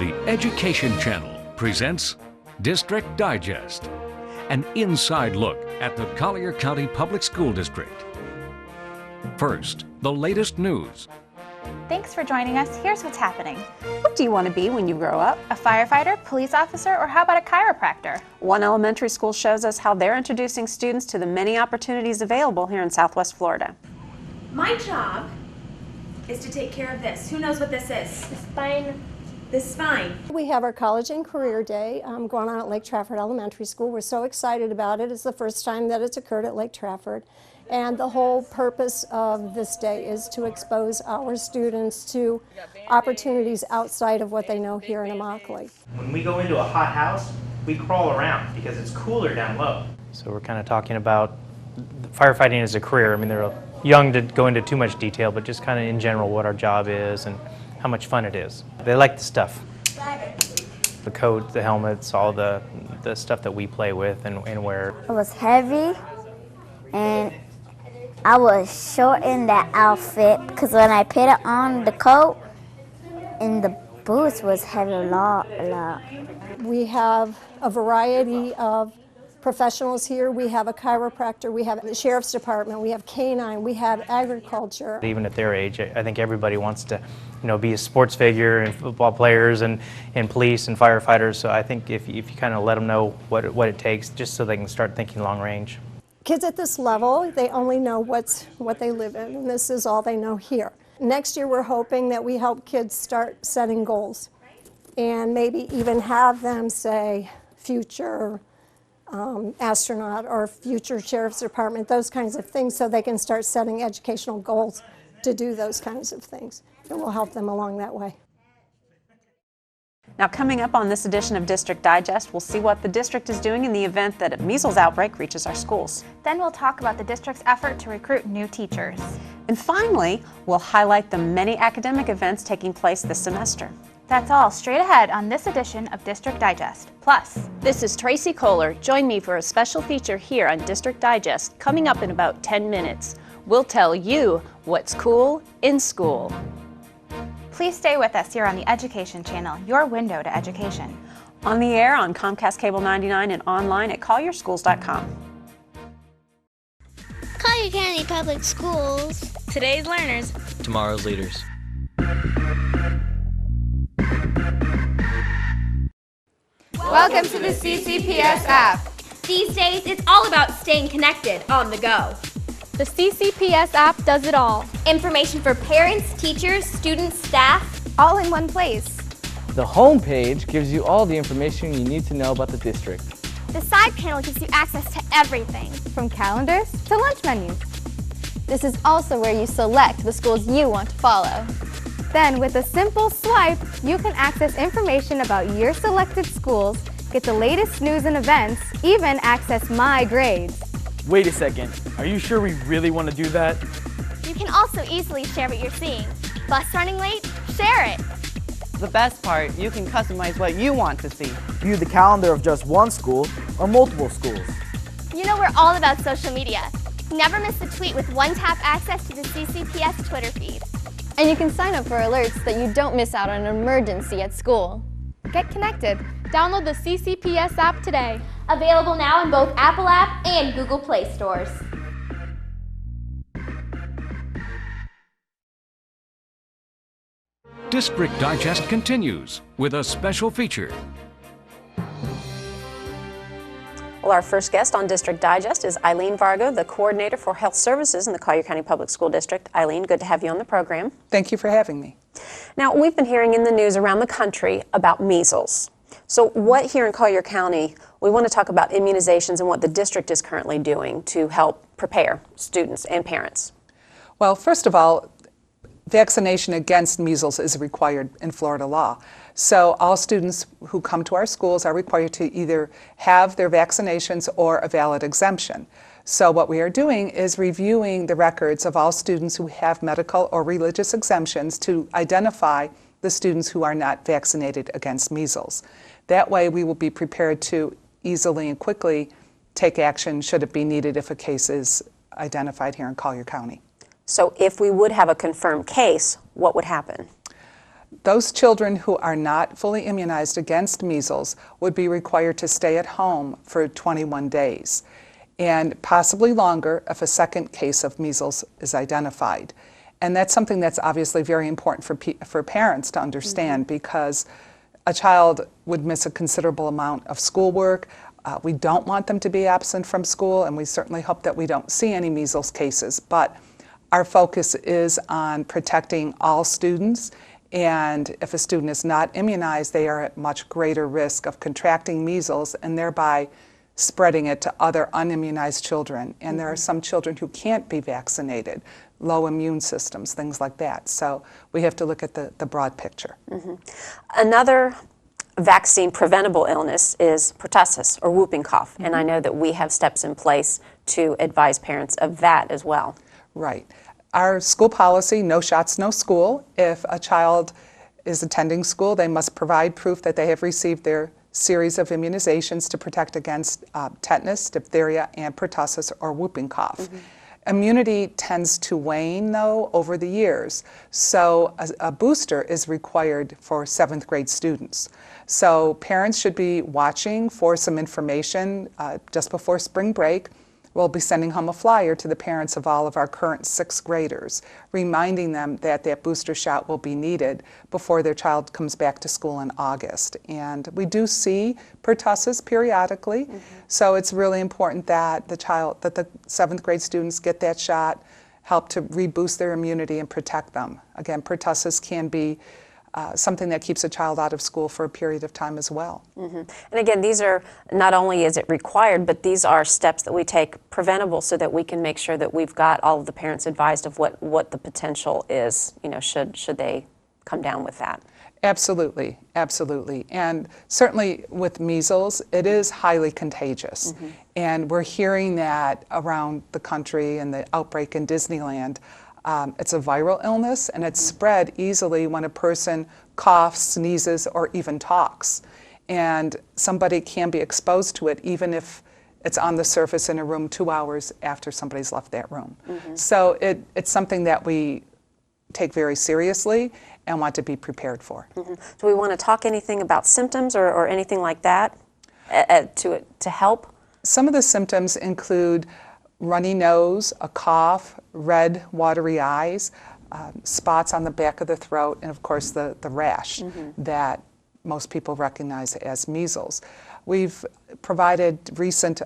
The Education Channel presents District Digest, an inside look at the Collier County Public School District. First, the latest news. Thanks for joining us. Here's what's happening. What do you want to be when you grow up? A firefighter, police officer, or how about a chiropractor? One elementary school shows us how they're introducing students to the many opportunities available here in Southwest Florida. My job is to take care of this. Who knows what this is? The spine. The spine. We have our College and Career Day going on at Lake Trafford Elementary School. We're so excited about it. It's the first time that it's occurred at Lake Trafford. And the whole purpose of this day is to expose our students to opportunities outside of what they know here in Immokalee. When we go into a hot house, we crawl around because it's cooler down low. So we're kind of talking about firefighting as a career. I mean, they're young to go into too much detail, but just kind of in general what our job is and how much fun it is. They like the stuff. The coats, the helmets, all the stuff that we play with and wear. It was heavy, and I was short in that outfit because when I put it on the coat, and the boots was heavy a lot. We have a variety of professionals here. We have a chiropractor, we have the sheriff's department, we have canine, we have agriculture. Even at their age, I think everybody wants to, be a sports figure, and football players and police and firefighters. So I think if you kind of let them know what it takes, just so they can start thinking long range. Kids at this level, they only know what they live in, and this is all they know here. Next year we're hoping that we help kids start setting goals and maybe even have them say future astronaut or future sheriff's department, those kinds of things, so they can start setting educational goals to do those kinds of things. It will help them along that way. Now, coming up on this edition of District Digest, we'll see what the district is doing in the event that a measles outbreak reaches our schools. Then we'll talk about the district's effort to recruit new teachers. And finally, we'll highlight the many academic events taking place this semester. That's all straight ahead on this edition of District Digest. Plus, this is Tracy Collier. Join me for a special feature here on District Digest coming up in about 10 minutes. We'll tell you what's cool in school. Please stay with us here on the Education Channel, your window to education. On the air on Comcast Cable 99 and online at collierschools.com. Collier County Public Schools. Today's learners, tomorrow's leaders. Welcome to the CCPS app. These days, it's all about staying connected on the go. The CCPS app does it all. Information for parents, teachers, students, staff, all in one place. The home page gives you all the information you need to know about the district. The side panel gives you access to everything, from calendars to lunch menus. This is also where you select the schools you want to follow. Then, with a simple swipe, you can access information about your selected schools, get the latest news and events, even access My Grades. Wait a second, are you sure we really want to do that? You can also easily share what you're seeing. Bus running late? Share it! The best part, you can customize what you want to see. View the calendar of just one school or multiple schools. You know we're all about social media. Never miss a tweet with one-tap access to the CCPS Twitter feed. And you can sign up for alerts that you don't miss out on an emergency at school. Get connected. Download the CCPS app today. Available now in both Apple App and Google Play stores. District Digest continues with a special feature. Well, our first guest on District Digest is Eileen Vargo, the Coordinator for Health Services in the Collier County Public School District. Eileen, good to have you on the program. Thank you for having me. Now, we've been hearing in the news around the country about measles. So what here in Collier County, we want to talk about immunizations and what the district is currently doing to help prepare students and parents. Well, first of all, vaccination against measles is required in Florida law. So all students who come to our schools are required to either have their vaccinations or a valid exemption. So what we are doing is reviewing the records of all students who have medical or religious exemptions to identify the students who are not vaccinated against measles. That way we will be prepared to easily and quickly take action should it be needed if a case is identified here in Collier County. So if we would have a confirmed case, what would happen? Those children who are not fully immunized against measles would be required to stay at home for 21 days, and possibly longer if a second case of measles is identified. And that's something that's obviously very important for parents to understand, because a child would miss a considerable amount of schoolwork. We don't want them to be absent from school, and we certainly hope that we don't see any measles cases. But our focus is on protecting all students, and if a student is not immunized, they are at much greater risk of contracting measles and thereby spreading it to other unimmunized children. And there are some children who can't be vaccinated, low immune systems, things like that. So we have to look at the broad picture. Another vaccine preventable illness is pertussis, or whooping cough, and I know that we have steps in place to advise parents of that as well. Right. Our school policy, no shots, no school. If a child is attending school, they must provide proof that they have received their series of immunizations to protect against tetanus, diphtheria, and pertussis, or whooping cough. Immunity tends to wane, though, over the years. So a booster is required for 7th grade students. So parents should be watching for some information just before spring break. We'll be sending home a flyer to the parents of all of our current 6th graders, reminding them that that booster shot will be needed before their child comes back to school in August. And we do see pertussis periodically, so it's really important that the 7th grade students get that shot, help to reboost their immunity and protect them. Again, pertussis can be something that keeps a child out of school for a period of time as well. And again, these are, not only is it required, but these are steps that we take preventable so that we can make sure that we've got all of the parents advised of what the potential is, should they come down with that. Absolutely, absolutely. And certainly with measles, it is highly contagious. And we're hearing that around the country, and the outbreak in Disneyland. It's a viral illness, and it's spread easily when a person coughs, sneezes, or even talks. And somebody can be exposed to it even if it's on the surface in a room 2 hours after somebody's left that room. So it's something that we take very seriously and want to be prepared for. Do we want to talk anything about symptoms or anything like that to help? Some of the symptoms include runny nose, a cough, red, watery eyes, spots on the back of the throat, and of course the rash that most people recognize as measles. We've provided recent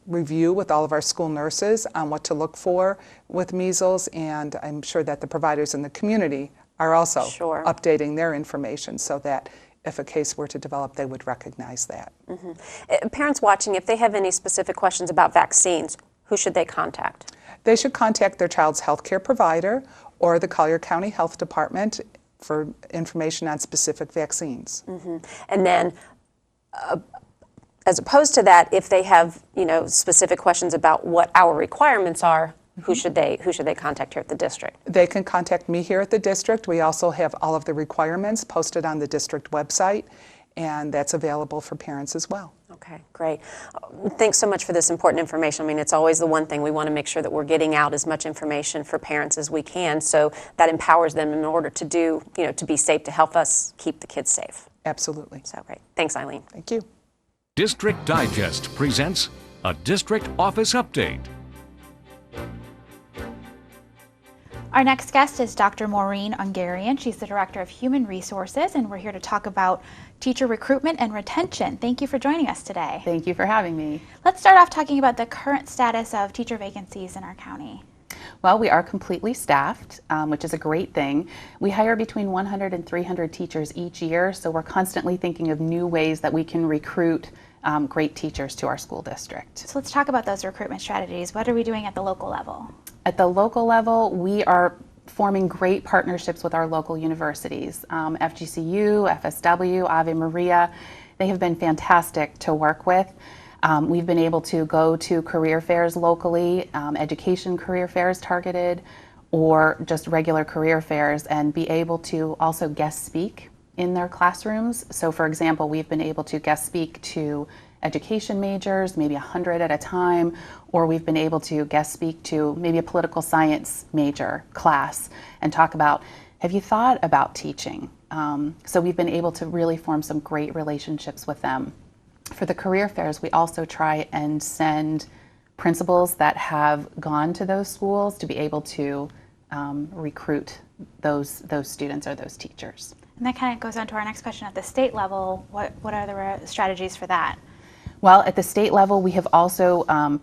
review with all of our school nurses on what to look for with measles, and I'm sure that the providers in the community are also updating their information so that if a case were to develop, they would recognize that. Parents watching, if they have any specific questions about vaccines, who should they contact? They should contact their child's health care provider or the Collier County Health Department for information on specific vaccines. And then, as opposed to that, if they have specific questions about what our requirements are, who should they contact here at the district? They can contact me here at the district. We also have all of the requirements posted on the district website, and that's available for parents as well. Okay, great. Thanks so much for this important information. I mean, it's always the one thing we want to make sure that we're getting out as much information for parents as we can, so that empowers them in order to do, to be safe, to help us keep the kids safe. Absolutely. So great. Thanks, Eileen. Thank you. District Digest presents a district office update. Our next guest is Dr. Maureen Ungarian. She's the Director of Human Resources, and we're here to talk about teacher recruitment and retention. Thank you for joining us today. Thank you for having me. Let's start off talking about the current status of teacher vacancies in our county. Well, we are completely staffed, which is a great thing. We hire between 100 and 300 teachers each year, so we're constantly thinking of new ways that we can recruit great teachers to our school district. So let's talk about those recruitment strategies. What are we doing at the local level? At the local level, we are forming great partnerships with our local universities. FGCU, FSW, Ave Maria, they have been fantastic to work with. We've been able to go to career fairs locally, education career fairs targeted, or just regular career fairs, and be able to also guest speak in their classrooms. So for example, we've been able to guest speak to education majors, maybe 100 at a time, or we've been able to guest speak to maybe a political science major class and talk about, have you thought about teaching? So we've been able to really form some great relationships with them. For the career fairs, we also try and send principals that have gone to those schools to be able to recruit those students or those teachers. And that kind of goes on to our next question. At the state level, what are the strategies for that? Well, at the state level, we have also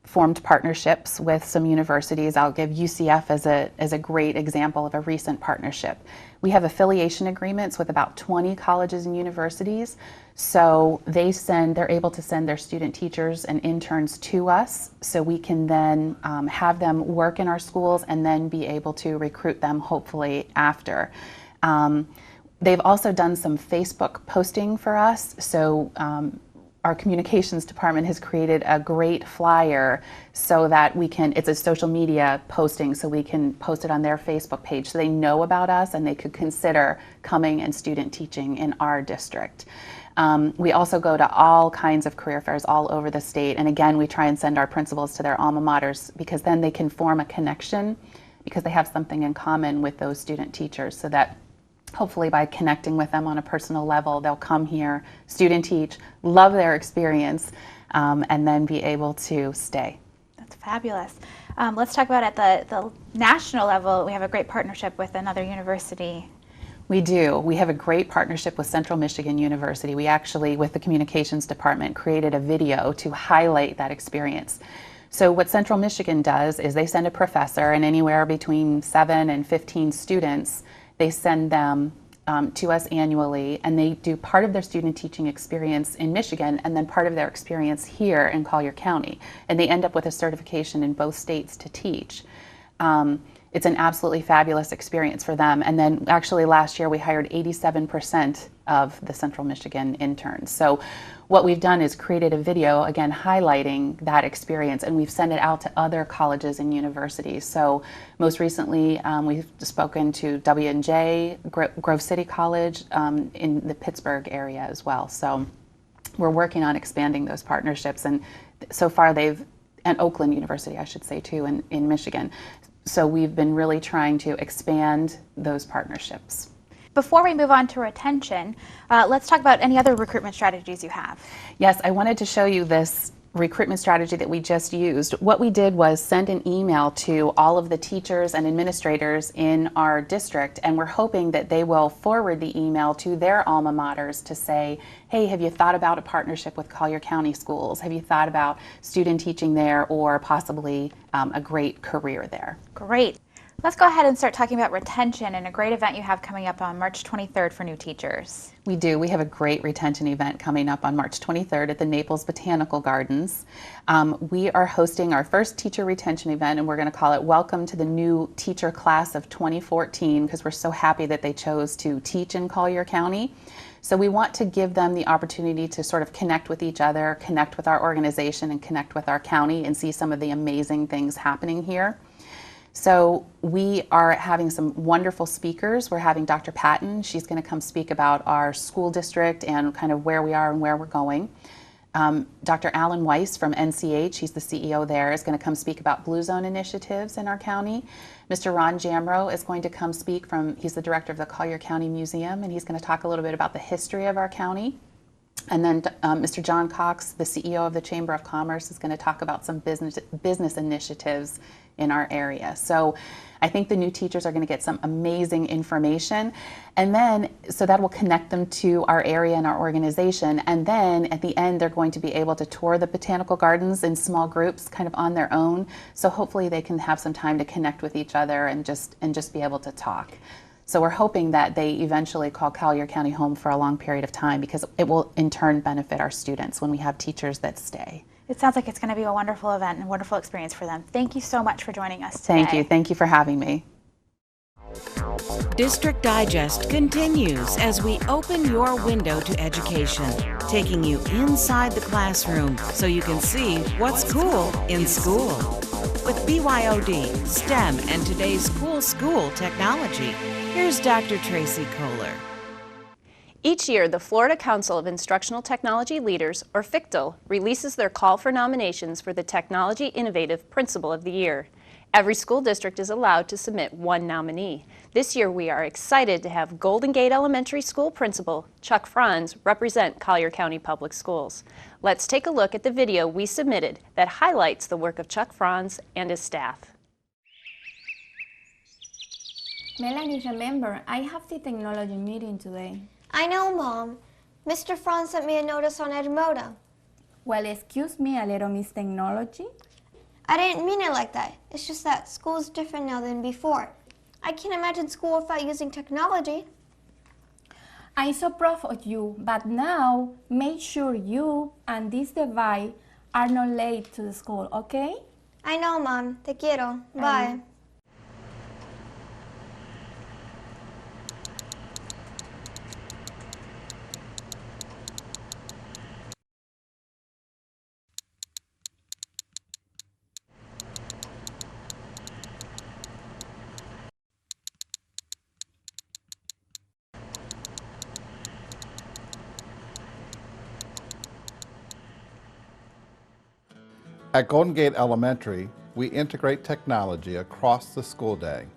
formed partnerships with some universities. I'll give UCF as a great example of a recent partnership. We have affiliation agreements with about 20 colleges and universities. So they're able to send their student teachers and interns to us, so we can then have them work in our schools and then be able to recruit them hopefully after. They've also done some Facebook posting for us. So our communications department has created a great flyer so that it's a social media posting, so we can post it on their Facebook page so they know about us and they could consider coming and student teaching in our district. We also go to all kinds of career fairs all over the state, and again, we try and send our principals to their alma maters because then they can form a connection because they have something in common with those student teachers, so that hopefully by connecting with them on a personal level, they'll come here, student teach, love their experience, and then be able to stay. That's fabulous. Let's talk about at the national level, we have a great partnership with another university. We do. We have a great partnership with Central Michigan University. We actually, with the communications department, created a video to highlight that experience. So what Central Michigan does is they send a professor, and anywhere between 7 and 15 students, they send them to us annually, and they do part of their student teaching experience in Michigan and then part of their experience here in Collier County. And they end up with a certification in both states to teach. It's an absolutely fabulous experience for them. And then actually last year we hired 87% of the Central Michigan interns. So what we've done is created a video, again, highlighting that experience, and we've sent it out to other colleges and universities. So most recently, we've spoken to W&J, Grove City College in the Pittsburgh area as well. So we're working on expanding those partnerships, and so far and Oakland University, I should say too, in Michigan. So we've been really trying to expand those partnerships. Before we move on to retention, let's talk about any other recruitment strategies you have. Yes, I wanted to show you this recruitment strategy that we just used. What we did was send an email to all of the teachers and administrators in our district, and we're hoping that they will forward the email to their alma maters to say, hey, have you thought about a partnership with Collier County Schools? Have you thought about student teaching there, or possibly a great career there? Great. Let's go ahead and start talking about retention and a great event you have coming up on March 23rd for new teachers. We do. We have a great retention event coming up on March 23rd at the Naples Botanical Gardens. We are hosting our first teacher retention event, and we're going to call it Welcome to the New Teacher Class of 2014, because we're so happy that they chose to teach in Collier County. So we want to give them the opportunity to sort of connect with each other, connect with our organization, and connect with our county and see some of the amazing things happening here. So we are having some wonderful speakers. We're having Dr. Patton. She's going to come speak about our school district and kind of where we are and where we're going. Dr. Alan Weiss from NCH, he's the CEO there, is going to come speak about Blue Zone initiatives in our county. Mr. Ron Jamro is going to come speak he's the director of the Collier County Museum, and he's going to talk a little bit about the history of our county. And then Mr. John Cox, the CEO of the Chamber of Commerce, is going to talk about some business initiatives in our area. So I think the new teachers are going to get some amazing information, and then so that will connect them to our area and our organization. And then at the end, they're going to be able to tour the botanical gardens in small groups, kind of on their own. So hopefully they can have some time to connect with each other and just be able to talk. So we're hoping that they eventually call Collier County home for a long period of time, because it will in turn benefit our students when we have teachers that stay. It sounds like it's going to be a wonderful event and a wonderful experience for them. Thank you so much for joining us today. Thank you. Thank you for having me. District Digest continues as we open your window to education, taking you inside the classroom so you can see what's cool in school. With BYOD, STEM, and today's cool school technology, here's Dr. Tracy Collier. Each year, the Florida Council of Instructional Technology Leaders, or FICTL, releases their call for nominations for the Technology Innovative Principal of the Year. Every school district is allowed to submit one nominee. This year we are excited to have Golden Gate Elementary School Principal Chuck Franz represent Collier County Public Schools. Let's take a look at the video we submitted that highlights the work of Chuck Franz and his staff. Melanie, remember, I have the technology meeting today. I know, Mom. Mr. Franz sent me a notice on Edmodo. Well, excuse me a little, Miss Technology. I didn't mean it like that. It's just that school's different now than before. I can't imagine school without using technology. I'm so proud of you, but now make sure you and this device are not late to the school, okay? I know, Mom. Te quiero. Bye. At Golden Gate Elementary, we integrate technology across the school day.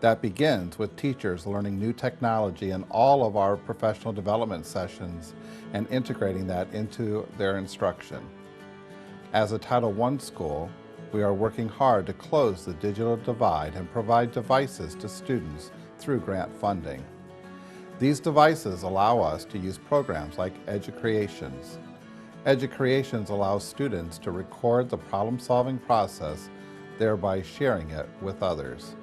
That begins with teachers learning new technology in all of our professional development sessions and integrating that into their instruction. As a Title I school, we are working hard to close the digital divide and provide devices to students through grant funding. These devices allow us to use programs like EduCreations. EduCreations allows students to record the problem-solving process, thereby sharing it with others.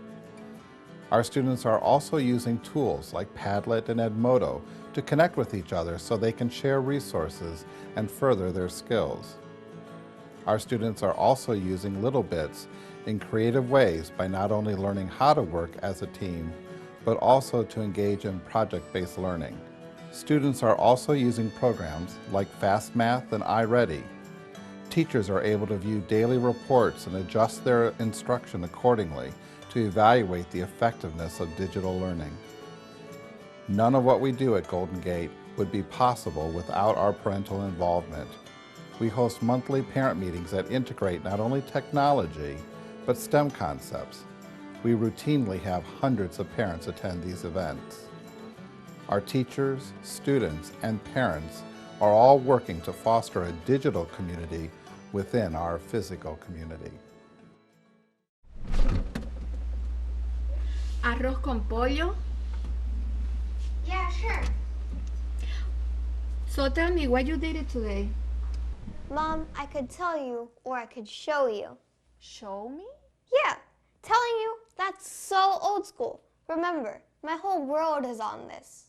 Our students are also using tools like Padlet and Edmodo to connect with each other so they can share resources and further their skills. Our students are also using Little Bits in creative ways by not only learning how to work as a team, but also to engage in project-based learning. Students are also using programs like Fast Math and iReady. Teachers are able to view daily reports and adjust their instruction accordingly to evaluate the effectiveness of digital learning. None of what we do at Golden Gate would be possible without our parental involvement. We host monthly parent meetings that integrate not only technology, but STEM concepts. We routinely have hundreds of parents attend these events. Our teachers, students, and parents are all working to foster a digital community within our physical community. Arroz con pollo? Yeah, sure. So tell me, what you did it today? Mom, I could tell you or I could show you. Show me? Yeah, telling you, that's so old school. Remember, my whole world is on this.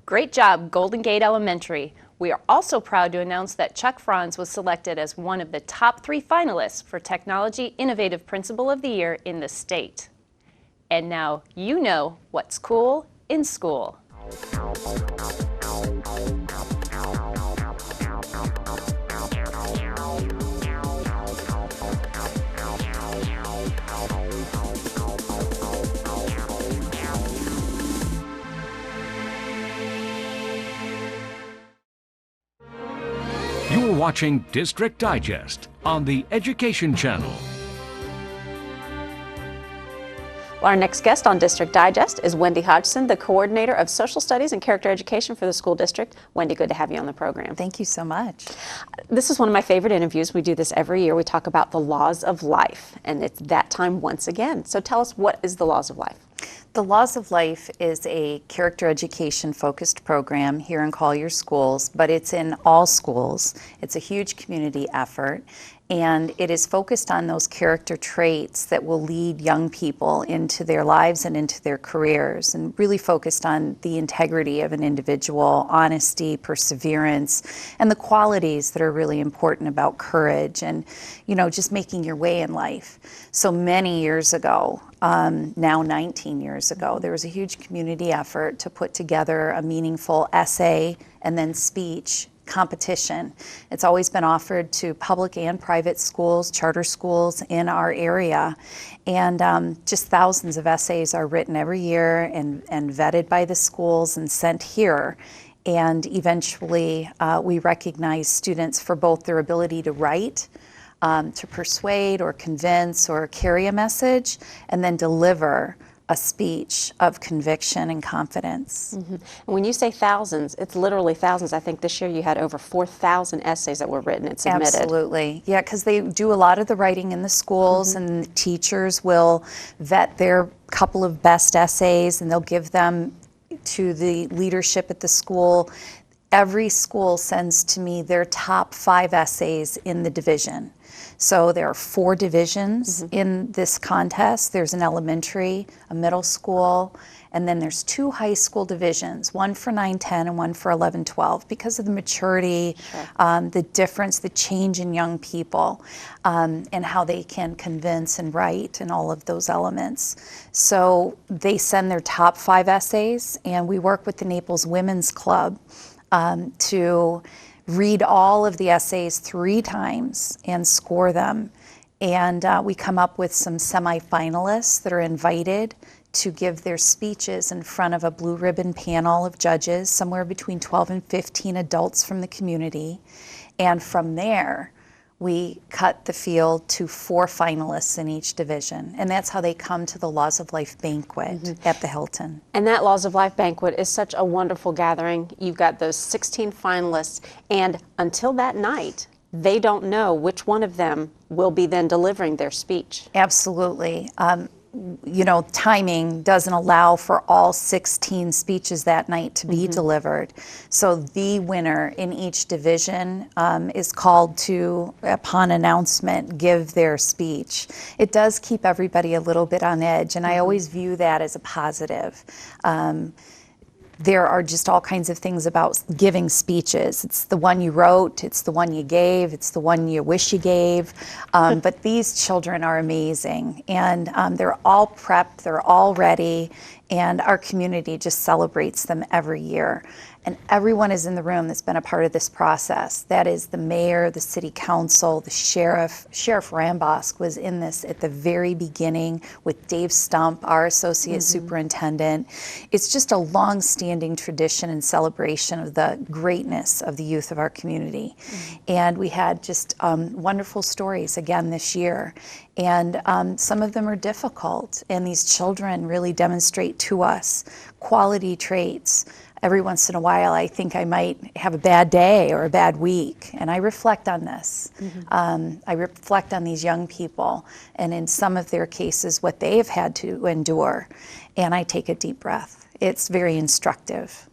Great job, Golden Gate Elementary. We are also proud to announce that Chuck Franz was selected as one of the top 3 finalists for Technology Innovative Principal of the Year in the state. And now you know what's cool in school. You are watching District Digest on the Education Channel. Well, our next guest on District Digest is Wendy Hodgson, the Coordinator of Social Studies and Character Education for the school district. Wendy, good to have you on the program. Thank you so much. This is one of my favorite interviews. We do this every year. We talk about the laws of life, and it's that time once again. So tell us, what is the laws of life? The Laws of Life is a character education focused program here in Collier schools, but it's in all schools. It's a huge community effort, and it is focused on those character traits that will lead young people into their lives and into their careers, and really focused on the integrity of an individual, honesty, perseverance, and the qualities that are really important about courage and, you know, just making your way in life. So many years ago, now 19 years ago, there was a huge community effort to put together a meaningful essay and then speech competition. It's always been offered to public and private schools, charter schools in our area. And just thousands of essays are written every year and vetted by the schools and sent here. And eventually we recognize students for both their ability to write, to persuade or convince or carry a message, and then deliver a speech of conviction and confidence. And when you say thousands, it's literally thousands. I think this year you had over 4,000 essays that were written and submitted. Absolutely. Yeah, because they do a lot of the writing in the schools, and the teachers will vet their couple of best essays and they'll give them to the leadership at the school. Every school sends to me their top 5 essays in the division. So there are 4 divisions in this contest. There's an elementary, a middle school, and then there's 2 high school divisions, one for 9-10 and one for 11-12, because of the maturity, the difference, the change in young people, and how they can convince and write and all of those elements. So they send their top 5 essays, and we work with the Naples Women's Club to read all of the essays 3 times and score them. And we come up with some semifinalists that are invited to give their speeches in front of a blue ribbon panel of judges, somewhere between 12 and 15 adults from the community. And from there, we cut the field to 4 finalists in each division. And that's how they come to the Laws of Life banquet at the Hilton. And that Laws of Life banquet is such a wonderful gathering. You've got those 16 finalists, and until that night, they don't know which one of them will be then delivering their speech. Absolutely. You know, timing doesn't allow for all 16 speeches that night to be delivered. So the winner in each division is called to, upon announcement, give their speech. It does keep everybody a little bit on edge, and I always view that as a positive. There are just all kinds of things about giving speeches. It's the one you wrote, it's the one you gave, it's the one you wish you gave. But these children are amazing, and they're all prepped, they're all ready, and our community just celebrates them every year. And everyone is in the room that's been a part of this process. That is the mayor, the city council, the sheriff. Sheriff Rambosk was in this at the very beginning with Dave Stump, our associate superintendent. It's just a long-standing tradition and celebration of the greatness of the youth of our community. And we had just wonderful stories again this year. And some of them are difficult, and these children really demonstrate to us quality traits. Every once in a while, I think I might have a bad day or a bad week, and I reflect on this. I reflect on these young people, and in some of their cases, what they have had to endure, and I take a deep breath. It's very instructive.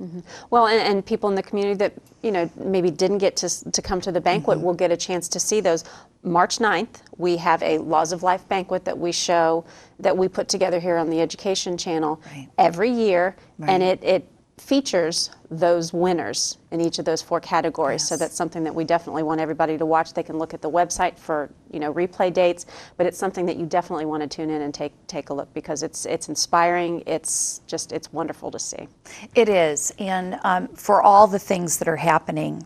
Well, and people in the community that, you know, maybe didn't get to come to the banquet will get a chance to see those. March 9th, we have a Laws of Life banquet that we show, that we put together here on the Education Channel every year, and it features those winners in each of those 4 categories. So that's something that we definitely want everybody to watch. They can look at the website for, you know, replay dates, but it's something that you definitely want to tune in and take a look, because it's inspiring. It's wonderful to see. It is, and for all the things that are happening,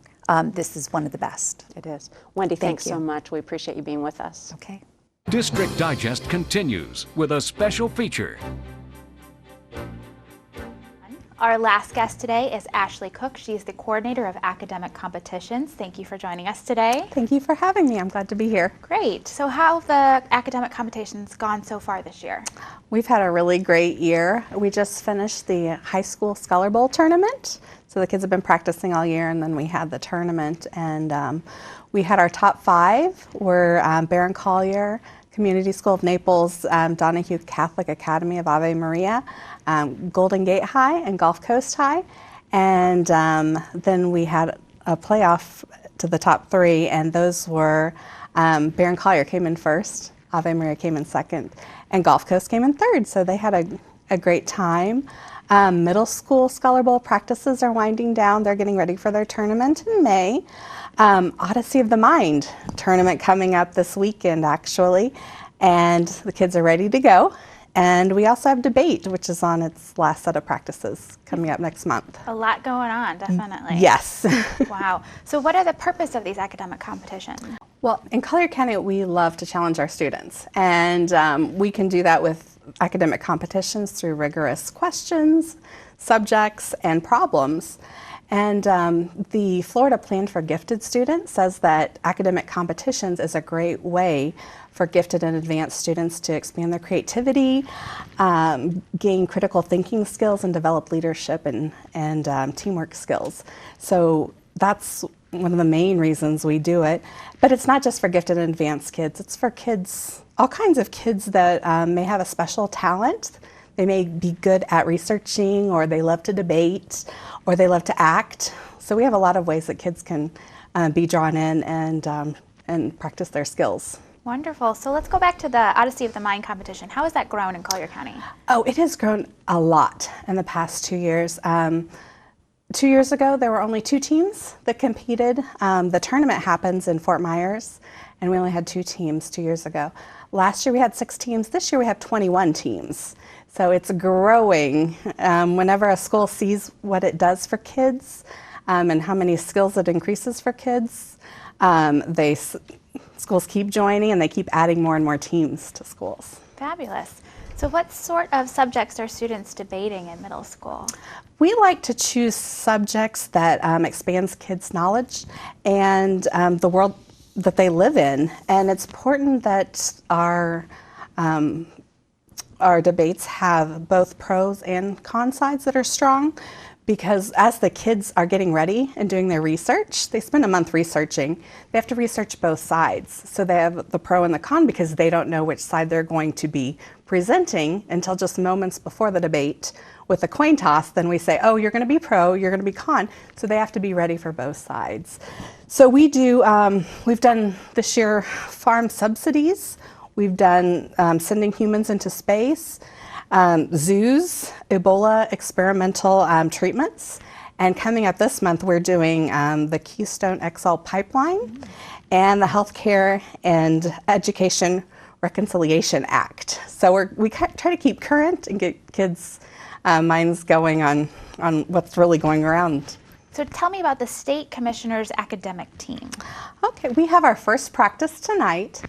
this is one of the best. It is. Wendy, thanks so much. We appreciate you being with us. Okay. District Digest continues with a special feature. Our last guest today is Ashley Cook. She's the coordinator of academic competitions. Thank you for joining us today. Thank you for having me. I'm glad to be here. Great. So how have the academic competitions gone so far this year? We've had a really great year. We just finished the high school Scholar Bowl tournament. So the kids have been practicing all year, and then we had the tournament, and we had our top 5 were Baron Collier, Community School of Naples, Donahue Catholic Academy of Ave Maria, Golden Gate High, and Gulf Coast High. And then we had a playoff to the top 3, and those were Baron Collier came in first, Ave Maria came in second, and Gulf Coast came in third. So they had a great time. Middle school Scholar Bowl practices are winding down. They're getting ready for their tournament in May. Odyssey of the Mind tournament coming up this weekend, actually, and the kids are ready to go. And we also have debate, which is on its last set of practices coming up next month. A lot going on, definitely. Yes. Wow. So what are the purpose of these academic competitions? Well, in Collier County, we love to challenge our students, and we can do that with academic competitions through rigorous questions, subjects, and problems. And the Florida Plan for Gifted Students says that academic competitions is a great way for gifted and advanced students to expand their creativity, gain critical thinking skills, and develop leadership and teamwork skills. So that's one of the main reasons we do it. But it's not just for gifted and advanced kids, it's for kids, all kinds of kids that may have a special talent. They may be good at researching, or they love to debate, or they love to act. So we have a lot of ways that kids can be drawn in and practice their skills. Wonderful. So let's go back to the Odyssey of the Mind competition. How has that grown in Collier County? Oh, it has grown a lot in the past 2 years. 2 years ago, there were only 2 teams that competed. The tournament happens in Fort Myers, and we only had 2 teams 2 years ago. Last year we had 6 teams. This year we have 21 teams. So it's growing. Whenever a school sees what it does for kids and how many skills it increases for kids, schools keep joining and they keep adding more and more teams to schools. Fabulous. So what sort of subjects are students debating in middle school? We like to choose subjects that expands kids' knowledge and the world that they live in. And it's important that our debates have both pros and con sides that are strong, because as the kids are getting ready and doing their research, they spend a month researching, they have to research both sides. So they have the pro and the con because they don't know which side they're going to be presenting until just moments before the debate with a coin toss. Then we say, oh, you're going to be pro, you're going to be con. So they have to be ready for both sides. So we do, we've done this year farm subsidies. We've done sending humans into space, zoos, Ebola experimental treatments, and coming up this month we're doing the Keystone XL pipeline and the Healthcare and Education Reconciliation Act. So we try to keep current and get kids' minds going on what's really going around. So tell me about the state commissioner's academic team. Okay, we have our first practice tonight,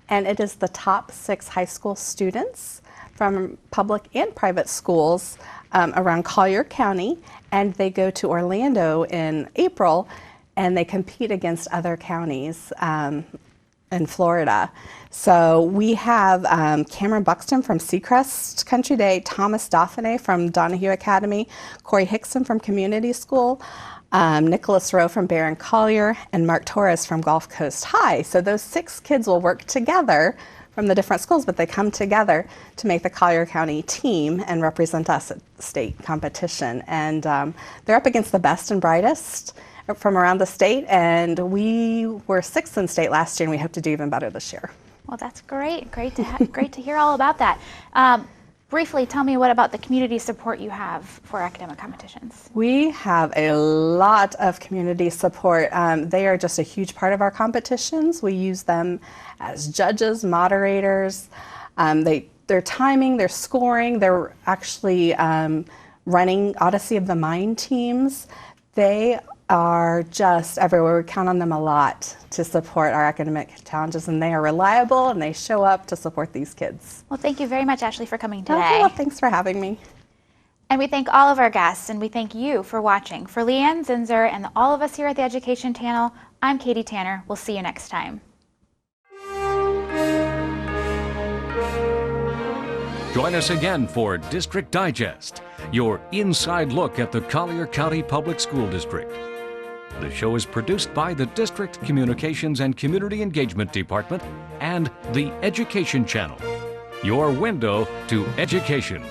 and it is the top 6 high school students from public and private schools around Collier County, and they go to Orlando in April and they compete against other counties in Florida. So we have Cameron Buxton from Seacrest Country Day, Thomas Dauphiné from Donahue Academy, Corey Hickson from Community School, Nicholas Rowe from Barron Collier, and Mark Torres from Gulf Coast High. So those 6 kids will work together from the different schools, but they come together to make the Collier County team and represent us at state competition. And they're up against the best and brightest from around the state, and we were 6th in state last year, and we hope to do even better this year. Well, that's great. Great to hear all about that. Briefly, tell me what about the community support you have for academic competitions? We have a lot of community support. They are just a huge part of our competitions. We use them as judges, moderators. Their timing, their scoring, they're actually running Odyssey of the Mind teams. They are just everywhere. We count on them a lot to support our academic challenges, and they are reliable and they show up to support these kids. Well, thank you very much, Ashley, for coming today. Okay, well, thanks for having me. And we thank all of our guests, and we thank you for watching. For Leanne Zinzer and all of us here at the Education Channel, I'm Katie Tanner. We'll see you next time. Join us again for District Digest, your inside look at the Collier County Public School District. The show is produced by the District Communications and Community Engagement Department and the Education Channel, your window to education.